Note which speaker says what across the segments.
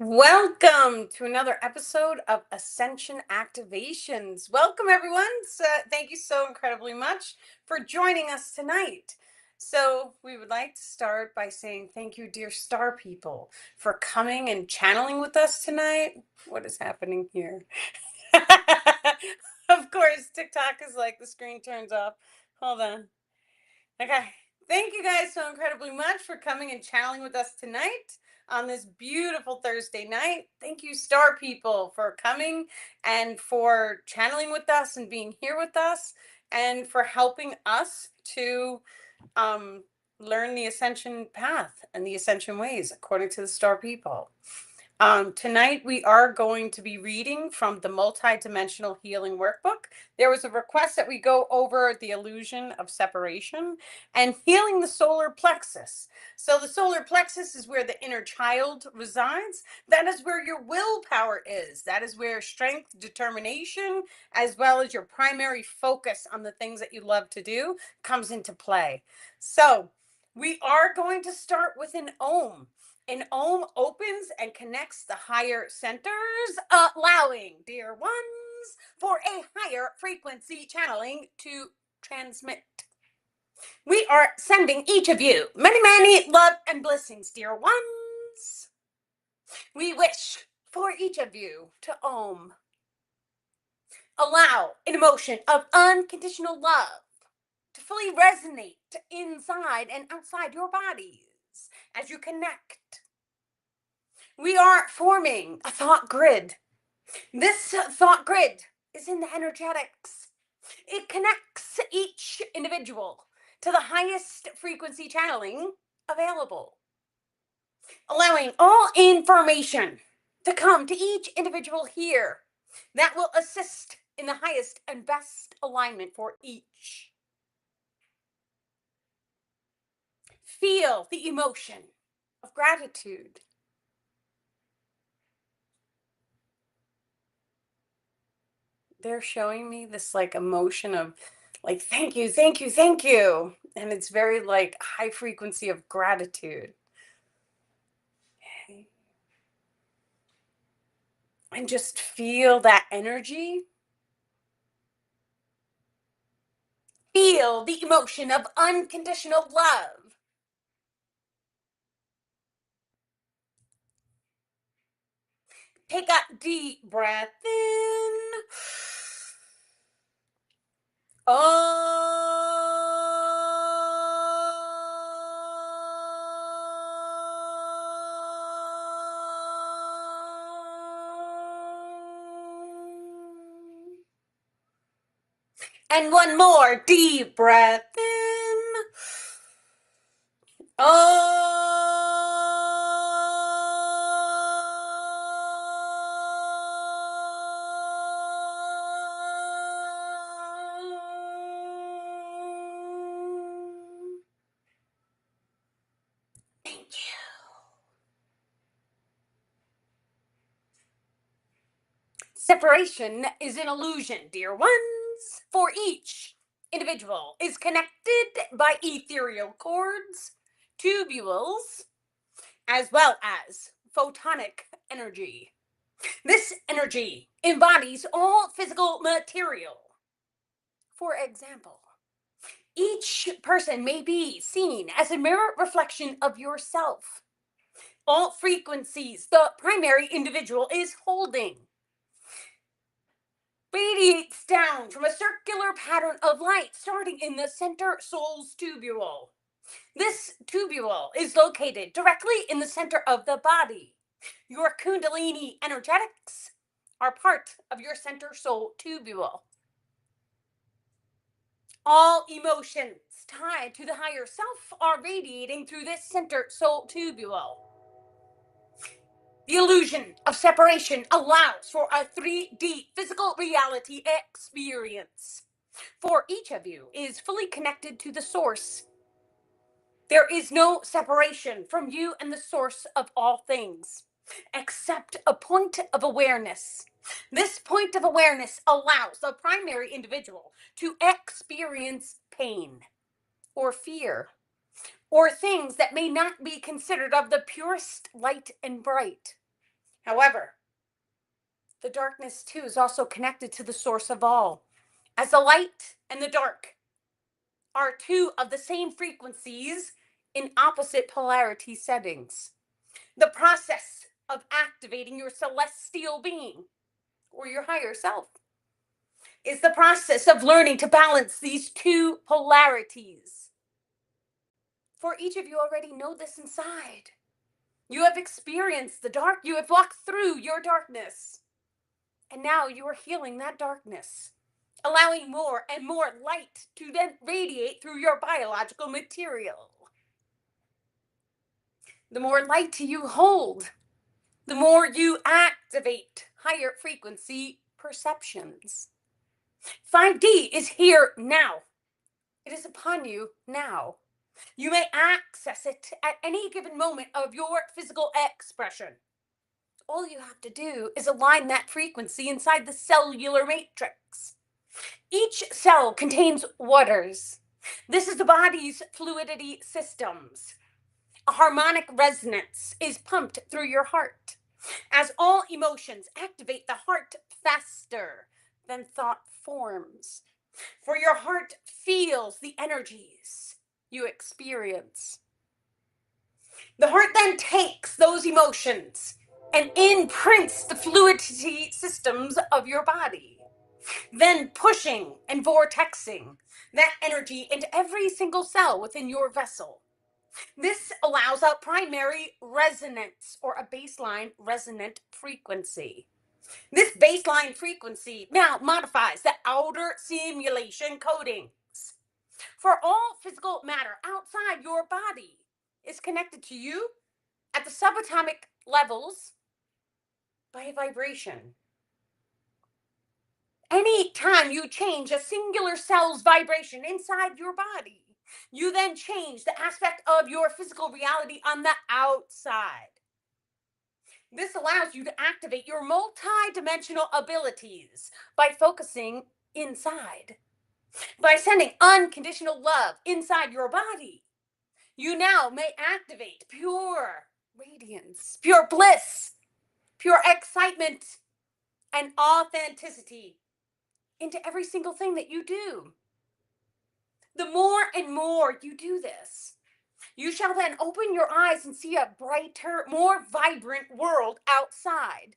Speaker 1: Welcome to another episode of Ascension Activations. Welcome, everyone. Thank you so incredibly much for joining us tonight. So, we would like to start by saying thank you, dear star people, for coming and channeling with us tonight. What is happening here? Of course, TikTok is like the screen turns off. Hold on. Okay. Thank you guys so incredibly much for coming and channeling with us tonight on this beautiful Thursday night. Thank you, star people, for coming and for channeling with us and being here with us and for helping us to um, learn the ascension path and the ascension ways according to the star people. Tonight we are going to be reading from the Multidimensional Healing Workbook. There was a request that we go over the illusion of separation and healing the solar plexus. So the solar plexus is where the inner child resides. That is where your willpower is. That is where strength, determination, as well as your primary focus on the things that you love to do comes into play. So we are going to start with an Om. An Om opens and connects the higher centers, allowing, dear ones, for a higher frequency channeling to transmit. We are sending each of you many, many love and blessings, dear ones. We wish for each of you to Om. Allow an emotion of unconditional love to fully resonate inside and outside your bodies as you connect. We are forming a thought grid. This thought grid is in the energetics. It connects each individual to the highest frequency channeling available, allowing all information to come to each individual here that will assist in the highest and best alignment for each. Feel the emotion of gratitude. They're showing me this like emotion of like thank you, thank you, thank you. And it's very like high frequency of gratitude. Okay. And just feel that energy. Feel the emotion of unconditional love. Take a deep breath in. And one more deep breath in. Thank you. Separation is an illusion, dear ones, for each individual is connected by ethereal cords, tubules, as well as photonic energy. This energy embodies all physical material. For example, each person may be seen as a mirror reflection of yourself. All frequencies the primary individual is holding radiates down from a circular pattern of light starting in the center soul's tubule. This tubule is located directly in the center of the body. Your Kundalini energetics are part of your center soul tubule. All emotions tied to the higher self are radiating through this center soul tubule. The illusion of separation allows for a 3D physical reality experience. For each of you is fully connected to the source. There is no separation from you and the source of all things, except a point of awareness. This point of awareness allows the primary individual to experience pain or fear or things that may not be considered of the purest light and bright. However, the darkness too is also connected to the source of all, as the light and the dark are two of the same frequencies in opposite polarity settings. The process of activating your celestial being or your higher self is the process of learning to balance these two polarities. For each of you already know this inside. You have experienced the dark, you have walked through your darkness, and now you are healing that darkness, allowing more and more light to then radiate through your biological material. The more light you hold, the more you activate higher frequency perceptions. 5D is here now. It is upon you now. You may access it at any given moment of your physical expression. All you have to do is align that frequency inside the cellular matrix. Each cell contains waters. This is the body's fluidity systems. A harmonic resonance is pumped through your heart, as all emotions activate the heart faster than thought forms. For your heart feels the energies you experience. The heart then takes those emotions and imprints the fluidity systems of your body, then pushing and vortexing that energy into every single cell within your vessel. This allows a primary resonance or a baseline resonant frequency. This baseline frequency now modifies the outer simulation codings. For all physical matter outside your body is connected to you at the subatomic levels by a vibration. Any time you change a singular cell's vibration inside your body, you then change the aspect of your physical reality on the outside. This allows you to activate your multi-dimensional abilities by focusing inside. By sending unconditional love inside your body, you now may activate pure radiance, pure bliss, pure excitement, and authenticity into every single thing that you do. The more and more you do this, you shall then open your eyes and see a brighter, more vibrant world outside.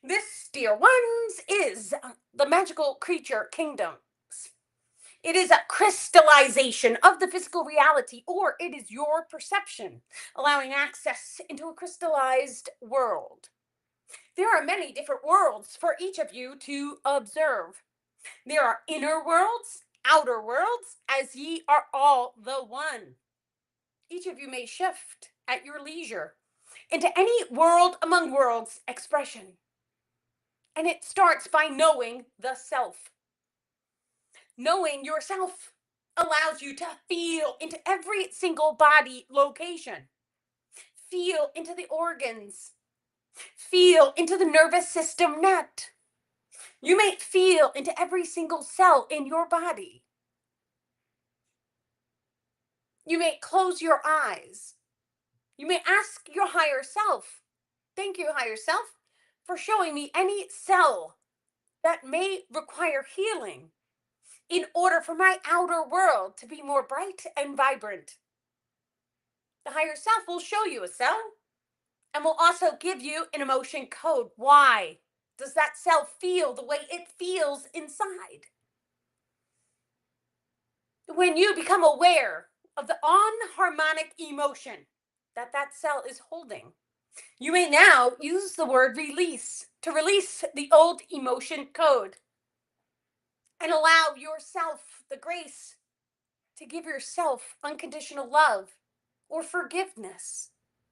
Speaker 1: This, dear ones, is the magical creature kingdoms. It is a crystallization of the physical reality, or it is your perception, allowing access into a crystallized world. There are many different worlds for each of you to observe. There are inner worlds, outer worlds, as ye are all the one. Each of you may shift at your leisure into any world among worlds expression. And it starts by knowing the self. Knowing yourself allows you to feel into every single body location. Feel into the organs. Feel into the nervous system net. You may feel into every single cell in your body. You may close your eyes. You may ask your higher self, thank you, higher self, for showing me any cell that may require healing in order for my outer world to be more bright and vibrant. The higher self will show you a cell and will also give you an emotion code. Why does that cell feel the way it feels inside? When you become aware of the unharmonic emotion that that cell is holding, you may now use the word release to release the old emotion code and allow yourself the grace to give yourself unconditional love or forgiveness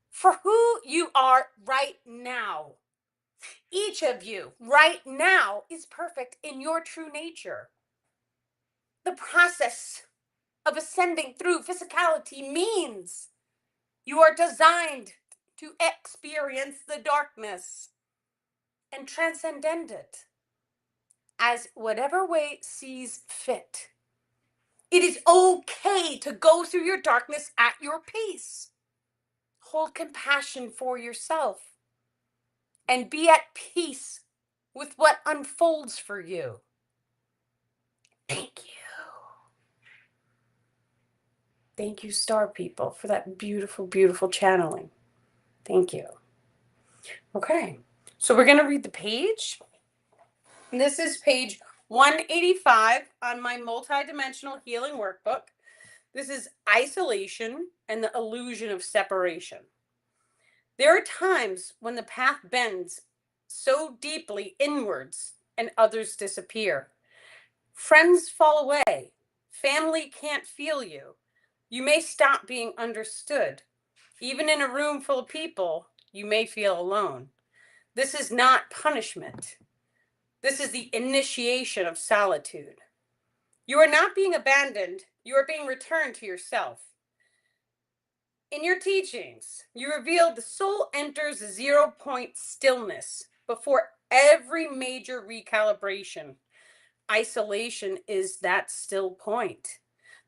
Speaker 1: for who you are right now. Each of you right now is perfect in your true nature. The process of ascending through physicality means you are designed to experience the darkness and transcend it as whatever way sees fit. It is okay to go through your darkness at your pace. Hold compassion for yourself. and be at peace with what unfolds for you. Thank you. Thank you, star people, for that beautiful, beautiful channeling. Thank you. Okay, so we're going to read the page. This is page 185 on my multidimensional healing workbook. This is isolation and the illusion of separation. There are times when the path bends so deeply inwards and others disappear. Friends fall away. Family can't feel you. You may stop being understood. Even in a room full of people, you may feel alone. This is not punishment. This is the initiation of solitude. You are not being abandoned. You are being returned to yourself. In your teachings, you revealed the soul enters a 0-point stillness before every major recalibration. Isolation is that still point,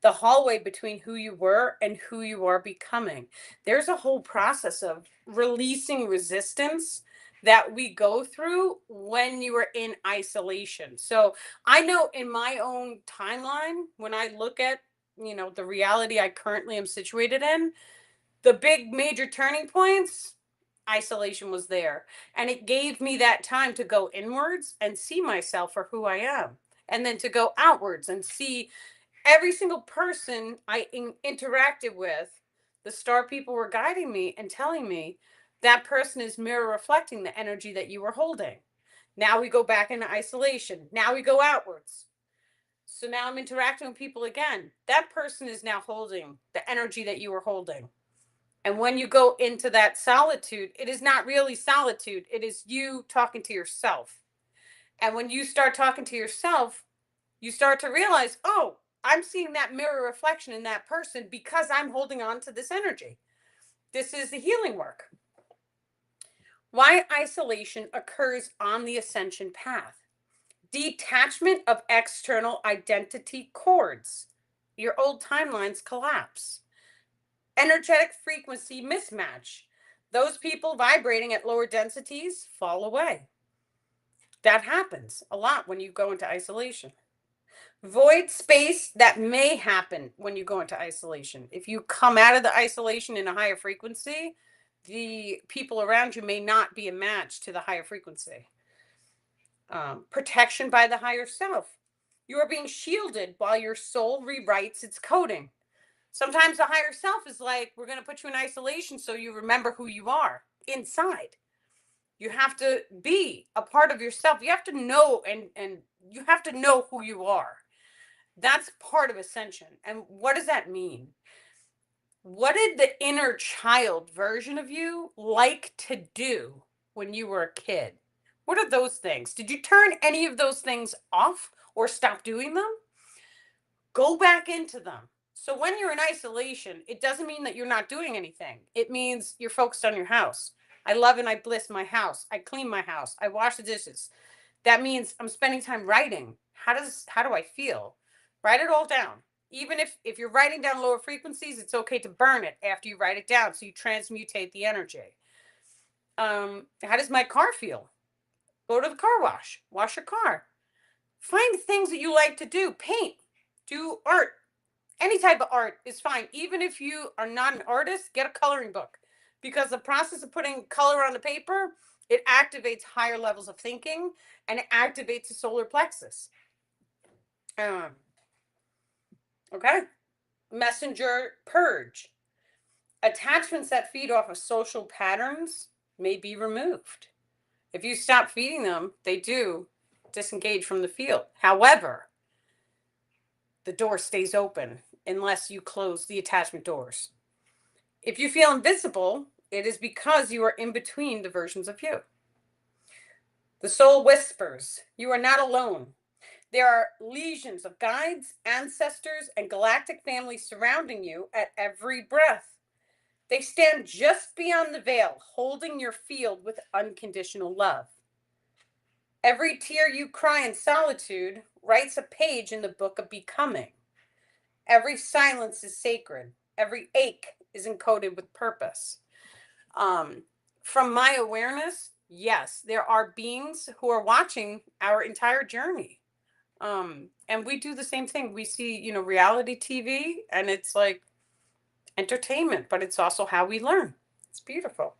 Speaker 1: the hallway between who you were and who you are becoming. There's a whole process of releasing resistance that we go through when you are in isolation. So I know in my own timeline, when I look at, the reality I currently am situated in, the big major turning points, isolation was there. And it gave me that time to go inwards and see myself for who I am. And then to go outwards and see every single person I interacted with. The star people were guiding me and telling me that person is mirror reflecting the energy that you were holding. Now we go back into isolation. Now we go outwards. So now I'm interacting with people again. That person is now holding the energy that you were holding. And when you go into that solitude, it is not really solitude. It is you talking to yourself. And when you start talking to yourself, you start to realize, oh, I'm seeing that mirror reflection in that person because I'm holding on to this energy. This is the healing work. Why isolation occurs on the ascension path. Detachment of external identity cords. Your old timelines collapse. Energetic frequency mismatch. Those people vibrating at lower densities fall away. That happens a lot when you go into isolation. Void space that may happen when you go into isolation. If you come out of the isolation in a higher frequency, the people around you may not be a match to the higher frequency. Protection by the higher self. You are being shielded while your soul rewrites its coding. Sometimes the higher self is like, we're going to put you in isolation so you remember who you are inside. You have to be a part of yourself. You have to know and you have to know who you are. That's part of ascension. And what does that mean? What did the inner child version of you like to do when you were a kid? What are those things? Did you turn any of those things off or stop doing them? Go back into them. So when you're in isolation, it doesn't mean that you're not doing anything. It means you're focused on your house. I love and I bliss my house. I clean my house. I wash the dishes. That means I'm spending time writing. How do I feel? Write it all down. Even if you're writing down lower frequencies, it's okay to burn it after you write it down so you transmutate the energy. How does my car feel? Go to the car wash. Wash your car. Find things that you like to do. Paint. Do art. Any type of art is fine. Even if you are not an artist, get a coloring book. Because the process of putting color on the paper, it activates higher levels of thinking and it activates the solar plexus. Okay. Messenger purge. Attachments that feed off of social patterns may be removed. If you stop feeding them, they do disengage from the field. However, the door stays open unless you close the attachment doors. If you feel invisible, it is because you are in between the versions of you. The soul whispers, you are not alone. There are legions of guides, ancestors, and galactic families surrounding you at every breath. They stand just beyond the veil, holding your field with unconditional love. Every tear you cry in solitude writes a page in the book of becoming. Every silence is sacred. Every ache is encoded with purpose. From my awareness, Yes, there are beings who are watching our entire journey. And we do the same thing. We see, reality TV, and it's like entertainment, but it's also how we learn. It's beautiful.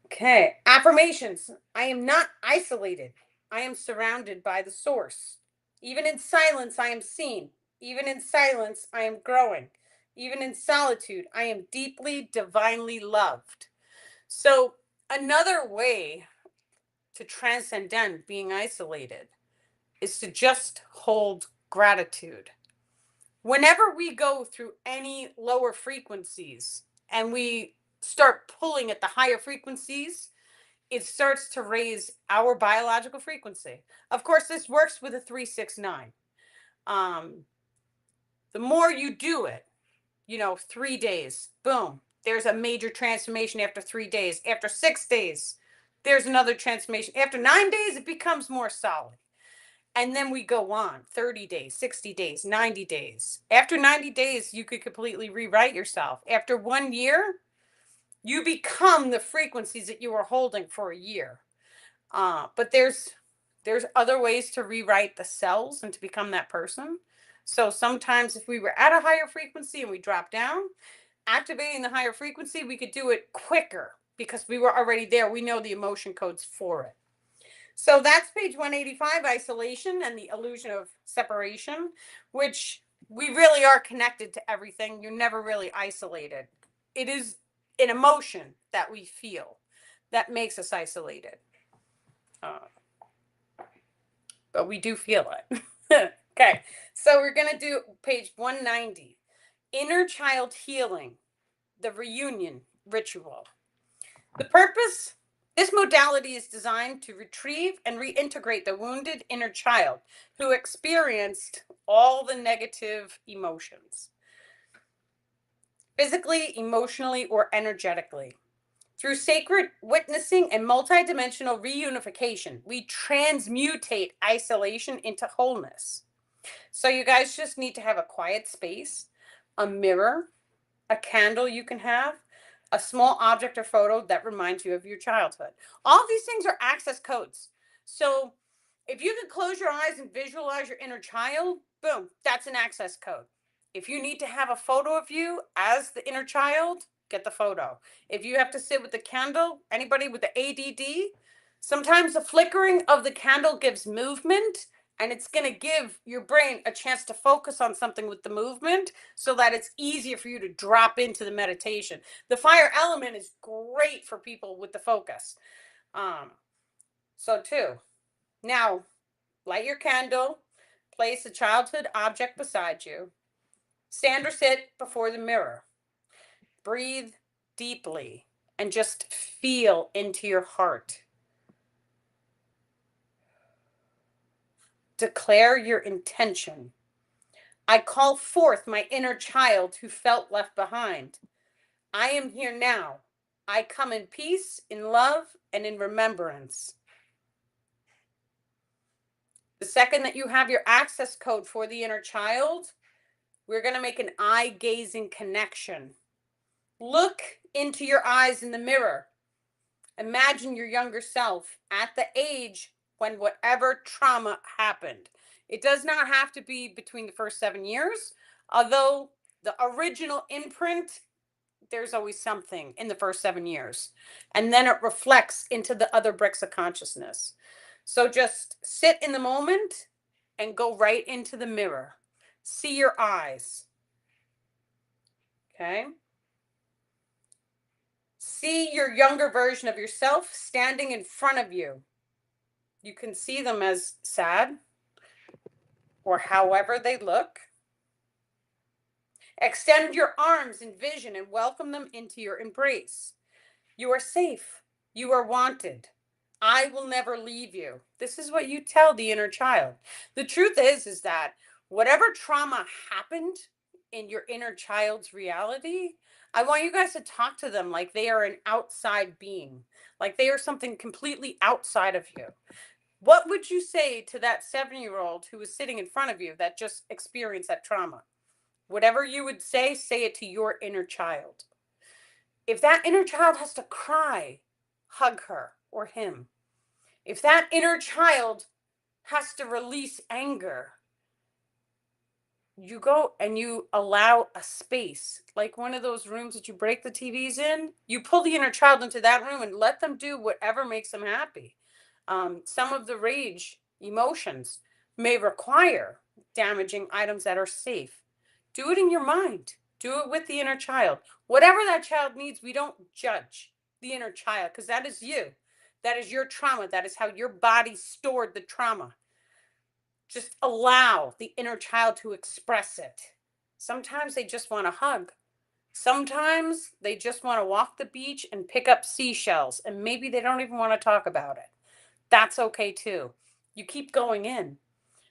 Speaker 1: Okay, affirmations. I am not isolated. I am surrounded by the source. Even in silence, I am seen. Even in silence, I am growing. Even in solitude, I am deeply, divinely loved. So, another way to transcend being isolated is to just hold gratitude. Whenever we go through any lower frequencies and we start pulling at the higher frequencies, it starts to raise our biological frequency. Of course, this works with a 369. Um, the more you do it, 3 days, boom, there's a major transformation after 3 days. After 6 days, there's another transformation. After 9 days, it becomes more solid. And then we go on 30 days, 60 days, 90 days. After 90 days, you could completely rewrite yourself. After 1 year, you become the frequencies that you were holding for a year. But there's other ways to rewrite the cells and to become that person. So sometimes if we were at a higher frequency and we drop down, activating the higher frequency, we could do it quicker because we were already there. We know the emotion codes for it. So that's page 185, isolation and the illusion of separation, which we really are connected to everything. You're never really isolated. It is an emotion that we feel that makes us isolated. Uh, but we do feel it. Okay, so we're going to do page 190, inner child healing, the reunion ritual. The purpose, this modality is designed to retrieve and reintegrate the wounded inner child who experienced all the negative emotions, physically, emotionally, or energetically. Through sacred witnessing and multidimensional reunification, we transmutate isolation into wholeness. So you guys just need to have a quiet space, a mirror, a candle you can have, a small object or photo that reminds you of your childhood. All these things are access codes. So if you can close your eyes and visualize your inner child, boom, that's an access code. If you need to have a photo of you as the inner child, get the photo. If you have to sit with the candle, anybody with the ADD, sometimes the flickering of the candle gives movement, and it's going to give your brain a chance to focus on something with the movement so that it's easier for you to drop into the meditation. The fire element is great for people with the focus. So too. Now, light your candle, place a childhood object beside you, stand or sit before the mirror, breathe deeply, and just feel into your heart. Declare your intention. I call forth my inner child who felt left behind. I am here now. I come in peace, in love, and in remembrance. The second that you have your access code for the inner child, we're going to make an eye gazing connection. Look into your eyes in the mirror. Imagine your younger self at the age when whatever trauma happened. It does not have to be between the first 7 years, although the original imprint, there's always something in the first 7 years. And then it reflects into the other bricks of consciousness. So just sit in the moment and go right into the mirror. See your eyes. Okay. See your younger version of yourself standing in front of you. You can see them as sad or however they look. Extend your arms in vision and welcome them into your embrace. You are safe. You are wanted. I will never leave you. This is what you tell the inner child. The truth is that whatever trauma happened in your inner child's reality, I want you guys to talk to them like they are an outside being, like they are something completely outside of you. What would you say to that 7-year-old who was sitting in front of you that just experienced that trauma? Whatever you would say it to your inner child. If that inner child has to cry hug her or him. If that inner child has to release anger, you go and you allow a space, like one of those rooms that you break the TVs in. You pull the inner child into that room and let them do whatever makes them happy. Some of the rage emotions may require damaging items that are safe. Do it in your mind. Do it with the inner child. Whatever that child needs, we don't judge the inner child because that is you. That is your trauma. That is how your body stored the trauma. Just allow the inner child to express it. Sometimes they just want a hug. Sometimes they just want to walk the beach and pick up seashells, and maybe they don't even want to talk about it. That's okay too. You keep going in.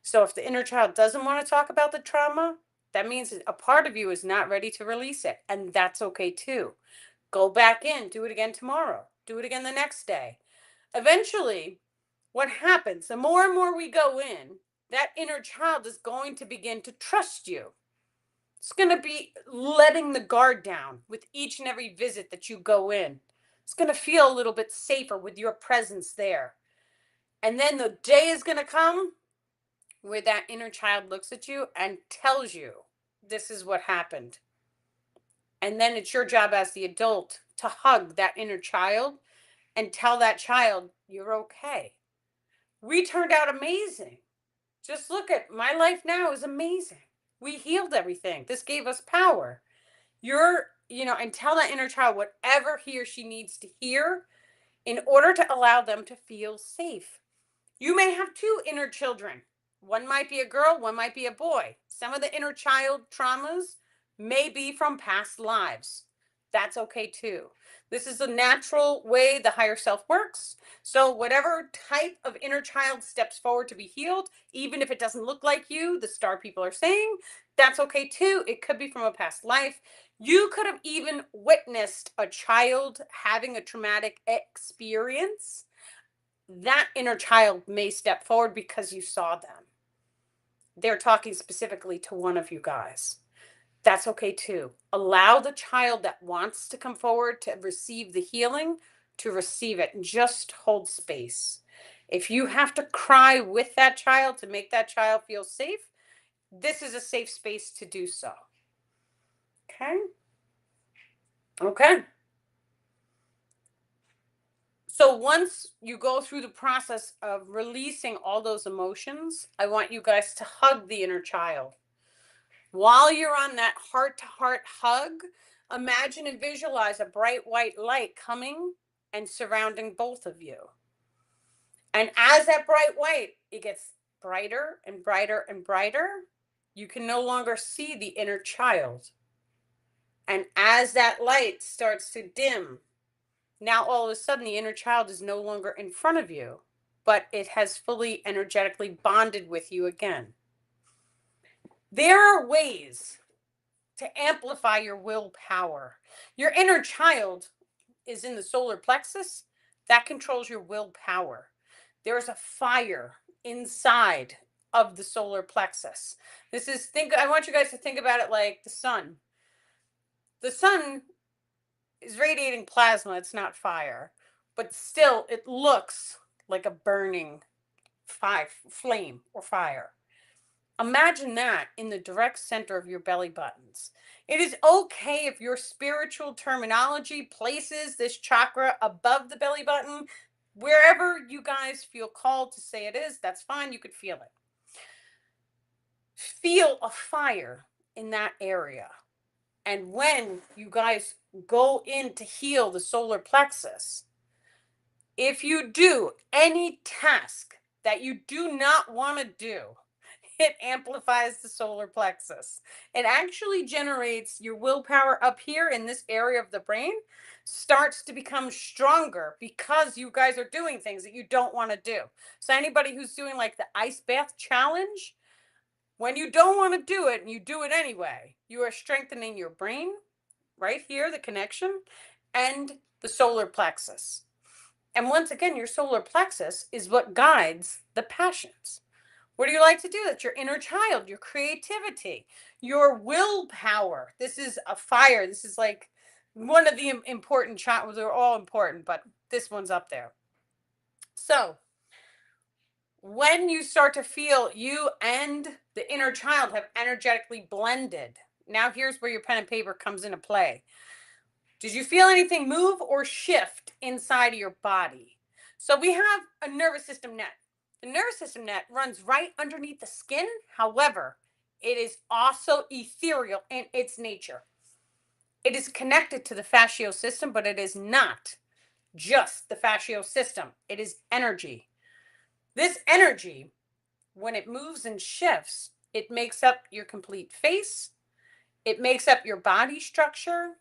Speaker 1: So if the inner child doesn't want to talk about the trauma, that means a part of you is not ready to release it, and that's okay too. Go back in, do it again tomorrow, do it again the next day. Eventually, what happens, the more and more we go in, that inner child is going to begin to trust you. It's going to be letting the guard down with each and every visit that you go in. It's going to feel a little bit safer with your presence there. And then the day is going to come where that inner child looks at you and tells you this is what happened. And then it's your job as the adult to hug that inner child and tell that child you're okay. We turned out amazing. Just look at my life now is amazing. We healed everything. This gave us power. And tell that inner child whatever he or she needs to hear in order to allow them to feel safe. You may have two inner children. One might be a girl, one might be a boy. Some of the inner child traumas may be from past lives. That's okay too. This is the natural way the higher self works. So, whatever type of inner child steps forward to be healed, even if it doesn't look like you, the star people are saying, that's okay too. It could be from a past life. You could have even witnessed a child having a traumatic experience. That inner child may step forward because you saw them. They're talking specifically to one of you guys. That's okay too. Allow the child that wants to come forward to receive the healing to receive it, and just hold space. If you have to cry with that child to make that child feel safe, this is a safe space to do so. Okay? Okay. So once you go through the process of releasing all those emotions, I want you guys to hug the inner child. While you're on that heart to heart hug, imagine and visualize a bright white light coming and surrounding both of you. And as that bright white, it gets brighter and brighter and brighter, you can no longer see the inner child. And as that light starts to dim, now all of a sudden the inner child is no longer in front of you, but it has fully energetically bonded with you again. There are ways to amplify your willpower. Your inner child is in the solar plexus that controls your willpower. There's a fire inside of the solar plexus. I want you guys to think about it like the sun. The sun is radiating plasma, it's not fire, but still it looks like a burning flame or fire. Imagine that in the direct center of your belly buttons. It is okay if your spiritual terminology places this chakra above the belly button. Wherever you guys feel called to say it is, that's fine. You could feel it. Feel a fire in that area. And when you guys go in to heal the solar plexus, if you do any task that you do not want to do, it amplifies the solar plexus. It actually generates your willpower up here in this area of the brain, starts to become stronger because you guys are doing things that you don't want to do. So anybody who's doing like the ice bath challenge, when you don't want to do it and you do it anyway, you are strengthening your brain right here, the connection, and the solar plexus. And once again, your solar plexus is what guides the passions. What do you like to do? That's your inner child, your creativity, your willpower. This is a fire. This is like one of the important chakras. They're all important, but this one's up there. So when you start to feel you and the inner child have energetically blended, now here's where your pen and paper comes into play. Did you feel anything move or shift inside of your body? So we have a nervous system net. The nervous system net runs right underneath the skin. However, it is also ethereal in its nature. It is connected to the fascial system, but it is not just the fascial system. It is energy. This energy, when it moves and shifts, it makes up your complete face. It makes up your body structure.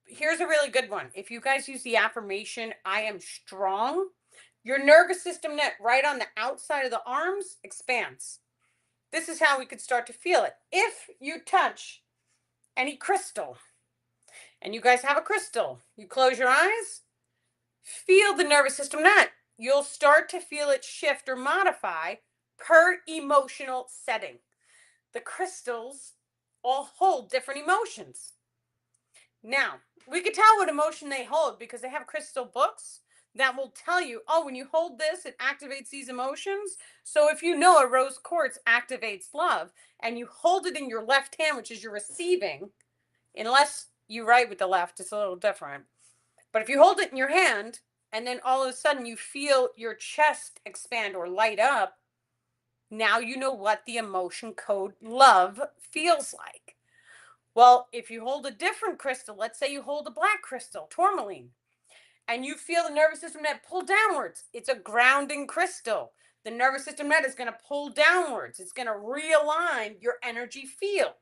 Speaker 1: Here's a really good one. If you guys use the affirmation, I am strong, your nervous system net right on the outside of the arms expands. This is how we could start to feel it. If you touch any crystal, and you guys have a crystal, you close your eyes, feel the nervous system net. You'll start to feel it shift or modify per emotional setting. The crystals all hold different emotions. Now, we could tell what emotion they hold because they have crystal books that will tell you, oh, when you hold this, it activates these emotions. So if you know a rose quartz activates love and you hold it in your left hand, which is your receiving, unless you write with the left, it's a little different. But if you hold it in your hand and then all of a sudden you feel your chest expand or light up, now you know what the emotion code love feels like. Well, if you hold a different crystal, let's say you hold a black crystal, tourmaline, and you feel the nervous system net pull downwards, it's a grounding crystal. The nervous system net is going to pull downwards. It's going to realign your energy field.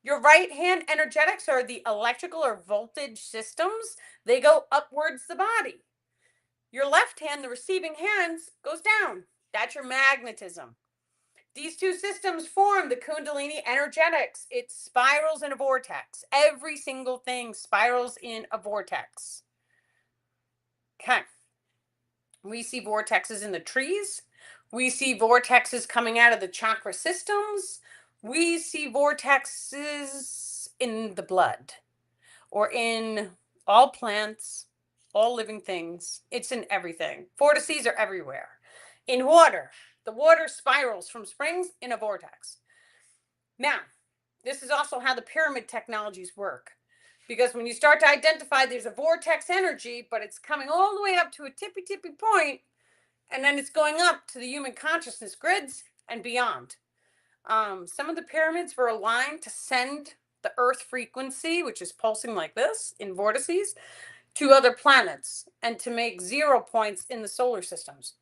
Speaker 1: Your right hand energetics are the electrical or voltage systems. They go upwards the body. Your left hand, the receiving hands, goes down. That's your magnetism. These two systems form the Kundalini energetics. It spirals in a vortex. Every single thing spirals in a vortex. Okay. We see vortexes in the trees. We see vortexes coming out of the chakra systems. We see vortexes in the blood or in all plants, all living things. It's in everything. Vortices are everywhere. In water, the water spirals from springs in a vortex. Now, this is also how the pyramid technologies work. Because when you start to identify there's a vortex energy, but it's coming all the way up to a tippy point, and then it's going up to the human consciousness grids and beyond. Some of the pyramids were aligned to send the Earth frequency, which is pulsing like this in vortices, to other planets and to make 0 points in the solar systems.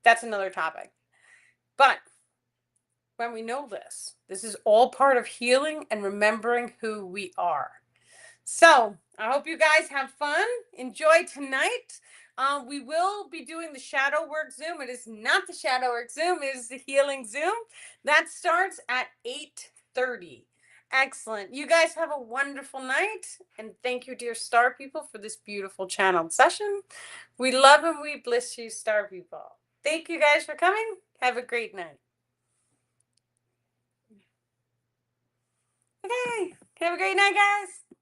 Speaker 1: That's another topic. But when we know this is all part of healing and remembering who we are. So I hope you guys have fun. Enjoy tonight. We will be doing the shadow work Zoom. It is not the shadow work Zoom. It is the healing Zoom. That starts at 8:30. Excellent. You guys have a wonderful night. And thank you, dear star people, for this beautiful channeled session. We love and we bless you, star people. Thank you guys for coming. Have a great night. Okay. Have a great night, guys.